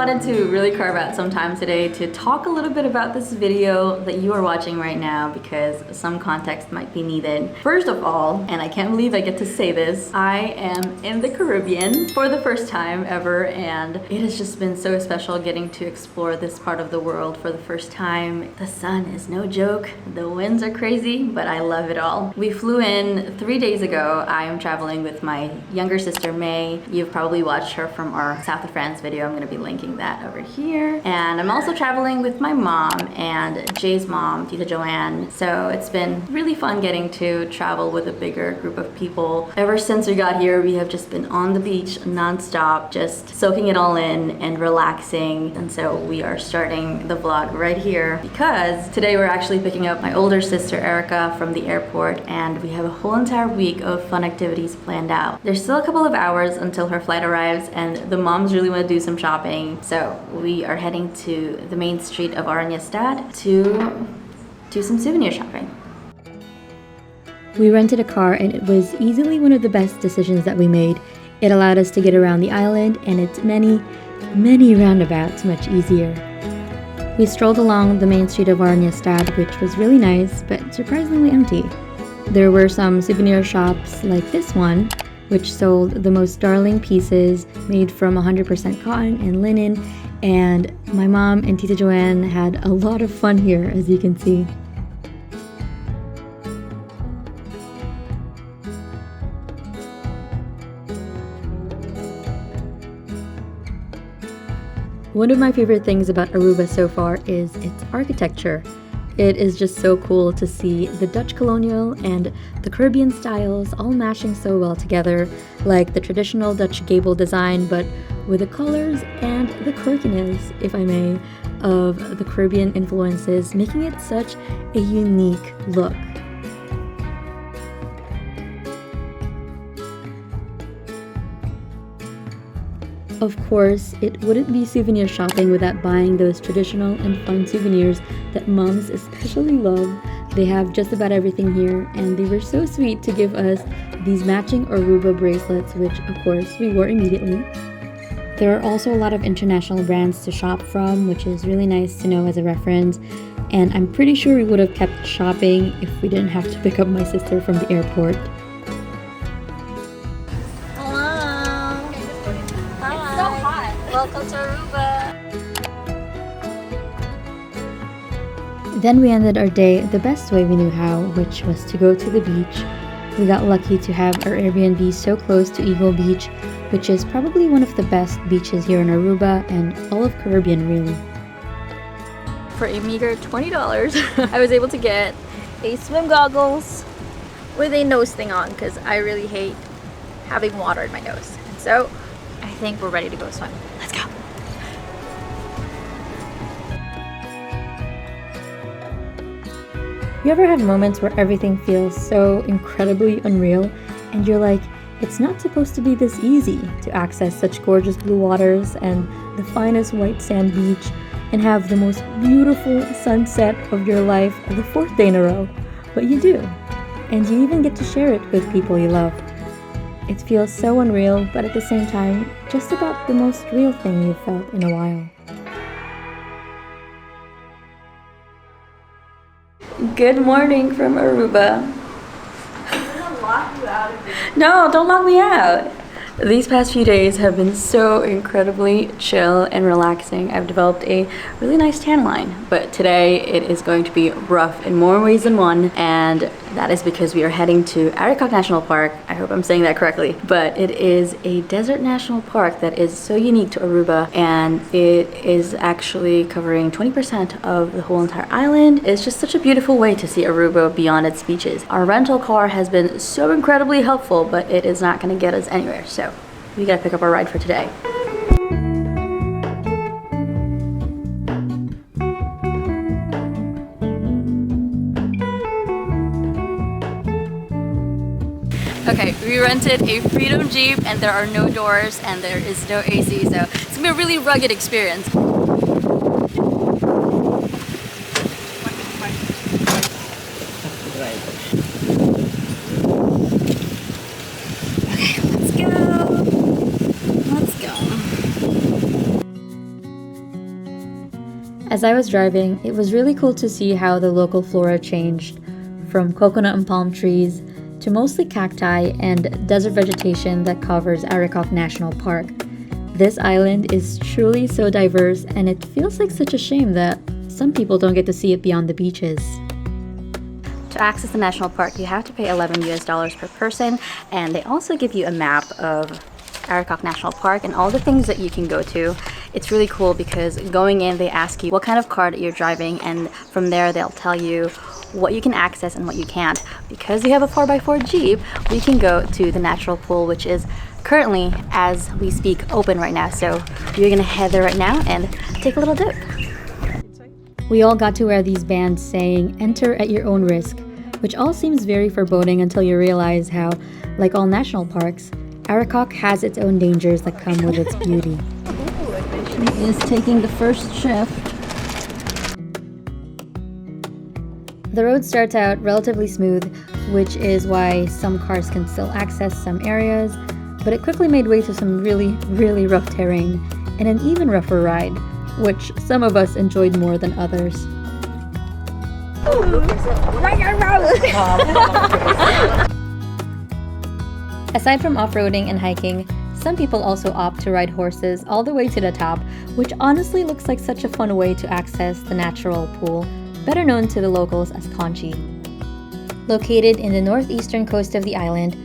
wanted to really carve out some time today to talk a little bit about this video that you are watching right now because some context might be needed. First of all, and I can't believe I get to say this, I am in the Caribbean for the first time ever, and it has just been so special getting to explore this part of the world for the first time. The sun is no joke, the winds are crazy, but I love it all. We flew in 3 days ago. I am traveling with my younger sister May. You've probably watched her from our South of France video. I'm going to be linking that over here. And I'm also traveling with my mom and Jay's mom, Tita Joanne. So it's been really fun getting to travel with a bigger group of people. Ever since we got here, we have just been on the beach non-stop, just soaking it all in and relaxing. And so we are starting the vlog right here because today we're actually picking up my older sister Erica from the airport, and we have a whole entire week of fun activities planned out. There's still a couple of hours until her flight arrives, and the moms really want to do some shopping. So we are heading to the main street of Oranjestad to do some souvenir shopping. We rented a car and it was easily one of the best decisions that we made. It allowed us to get around the island and its many roundabouts much easier. We strolled along the main street of Oranjestad, which was really nice but surprisingly empty. There were some souvenir shops like this one, which sold the most darling pieces made from 100% cotton and linen, and my mom and Tita Joanne had a lot of fun here, as you can see. One of my favorite things about Aruba so far is its architecture. It is just so cool to see the Dutch colonial and the Caribbean styles all mashing so well together, like the traditional Dutch gable design, but with the colors and the quirkiness, if I may, of the Caribbean influences, making it such a unique look. Of course, it wouldn't be souvenir shopping without buying those traditional and fun souvenirs that moms especially love. They have just about everything here, and they were so sweet to give us these matching Aruba bracelets, which of course we wore immediately. There are also a lot of international brands to shop from, which is really nice to know as a reference, and I'm pretty sure we would have kept shopping if we didn't have to pick up my sister from the airport. Welcome to Aruba! Then we ended our day the best way we knew how, which was to go to the beach. We got lucky to have our Airbnb so close to Eagle Beach, which is probably one of the best beaches here in Aruba and all of Caribbean really. For a meager $20, I was able to get a swim goggles with a nose thing on because I really hate having water in my nose. So I think we're ready to go swim. Let's go. You ever have moments where everything feels so incredibly unreal and you're like, it's not supposed to be this easy to access such gorgeous blue waters and the finest white sand beach and have the most beautiful sunset of your life the 4th day in a row, but you do. And you even get to share it with people you love. It feels so unreal, but at the same time, just about the most real thing you've felt in a while. Good morning from Aruba. I'm gonna lock you out of here. No, don't lock me out. These past few days have been so incredibly chill and relaxing. I've developed a really nice tan line, but today it is going to be rough in more ways than one, and that is because we are heading to Arikok National Park. I hope I'm saying that correctly, but it is a desert national park that is so unique to Aruba, and it is actually covering 20% of the whole entire island. It's just such a beautiful way to see Aruba beyond its beaches. Our rental car has been so incredibly helpful, but it is not going to get us anywhere, so we gotta pick up our ride for today. Okay, we rented a Freedom Jeep and there are no doors and there is no AC, so it's gonna be a really rugged experience. As I was driving, it was really cool to see how the local flora changed, from coconut and palm trees to mostly cacti and desert vegetation that covers Arikok National Park. This island is truly so diverse, and it feels like such a shame that some people don't get to see it beyond the beaches. To access the national park, you have to pay $11 per person, and they also give you a map of Arikok National Park and all the things that you can go to. It's really cool because going in, they ask you what kind of car that you're driving, and from there they'll tell you what you can access and what you can't. Because you have a 4x4 Jeep, we can go to the natural pool, which is currently, as we speak, open right now. So we're gonna head there right now and take a little dip. We all got to wear these bands saying, "Enter at your own risk," which all seems very foreboding until you realize how, like all national parks, Arikok has its own dangers that come with its beauty. He is taking the first shift. The road starts out relatively smooth, which is why some cars can still access some areas, but it quickly made way to some really rough terrain and an even rougher ride, which some of us enjoyed more than others. Aside from off-roading and hiking, some people also opt to ride horses all the way to the top, which honestly looks like such a fun way to access the natural pool, better known to the locals as Conchi. Located in the northeastern coast of the island,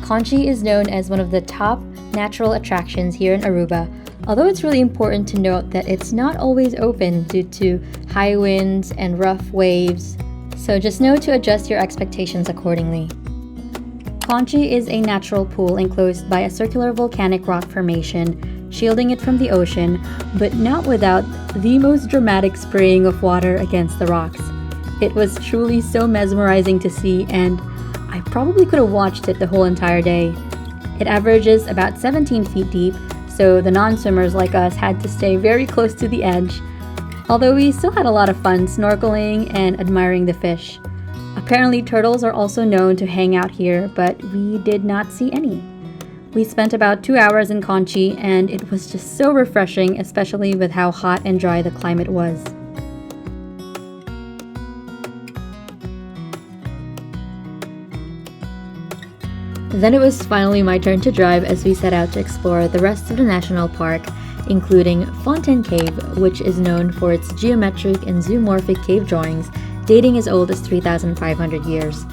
Conchi is known as one of the top natural attractions here in Aruba, although it's really important to note that it's not always open due to high winds and rough waves, so just know to adjust your expectations accordingly. Conchi is a natural pool enclosed by a circular volcanic rock formation, shielding it from the ocean, but not without the most dramatic spraying of water against the rocks. It was truly so mesmerizing to see, and I probably could have watched it the whole entire day. It averages about 17 feet deep, so the non-swimmers like us had to stay very close to the edge, although we still had a lot of fun snorkeling and admiring the fish. Apparently turtles are also known to hang out here, but we did not see any. We spent about 2 hours in Conchi, and it was just so refreshing, especially with how hot and dry the climate was. Then it was finally my turn to drive as we set out to explore the rest of the national park, including Fontaine Cave, which is known for its geometric and zoomorphic cave drawings dating as old as 3,500 years.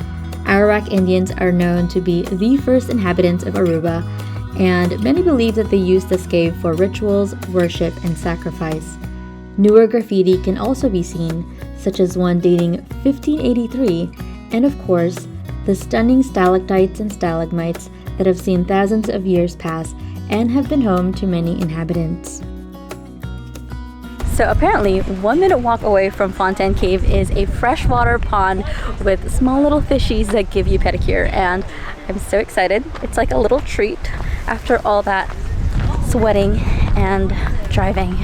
Arawak Indians are known to be the first inhabitants of Aruba, and many believe that they used this cave for rituals, worship, and sacrifice. Newer graffiti can also be seen, such as one dating 1583, and of course, the stunning stalactites and stalagmites that have seen thousands of years pass and have been home to many inhabitants. So apparently, 1 minute walk away from Fontaine Cave is a freshwater pond with small little fishies that give you pedicure, and I'm so excited. It's like a little treat after all that sweating and driving.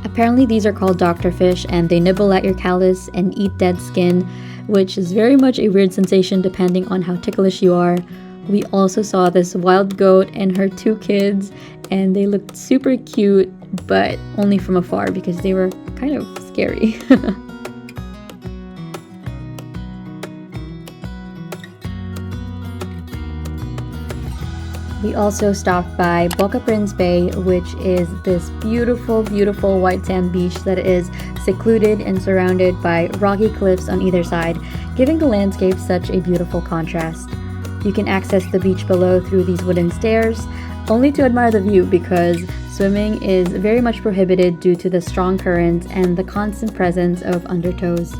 Apparently these are called doctor fish, and they nibble at your callus and eat dead skin, which is very much a weird sensation depending on how ticklish you are. We also saw this wild goat and her 2 kids, and they looked super cute, but only from afar because they were kind of scary. We also stopped by Boca Prince Bay, which is this beautiful white sand beach that is secluded and surrounded by rocky cliffs on either side, giving the landscape such a beautiful contrast. You can access the beach below through these wooden stairs, only to admire the view because swimming is very much prohibited due to the strong currents and the constant presence of undertows.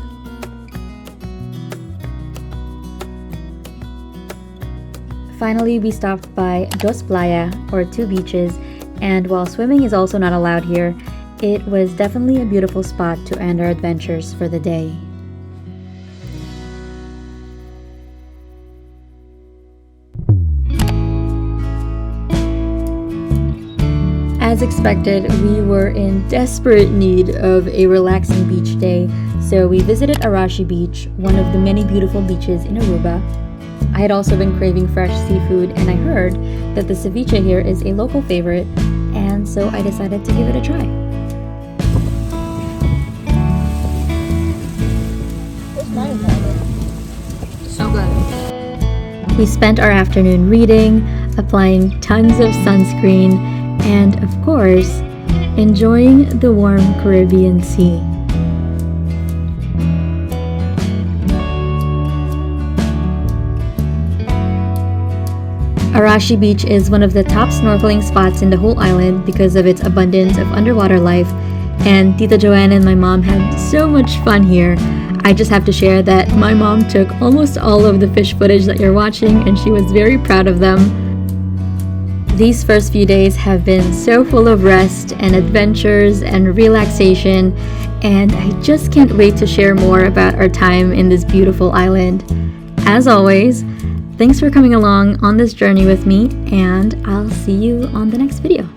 Finally, we stopped by Dos Playa, or 2 beaches, and while swimming is also not allowed here, it was definitely a beautiful spot to end our adventures for the day. As expected, we were in desperate need of a relaxing beach day, so we visited Arashi Beach, one of the many beautiful beaches in Aruba. I had also been craving fresh seafood, and I heard that the ceviche here is a local favorite, and so I decided to give it a try. We spent our afternoon reading, applying tons of sunscreen, and of course, enjoying the warm Caribbean Sea. Arashi Beach is one of the top snorkeling spots in the whole island because of its abundance of underwater life, and Tita Joanna and my mom had so much fun here. I just have to share that my mom took almost all of the fish footage that you're watching, and she was very proud of them. These first few days have been so full of rest and adventures and relaxation, and I just can't wait to share more about our time in this beautiful island. As always, thanks for coming along on this journey with me, and I'll see you on the next video.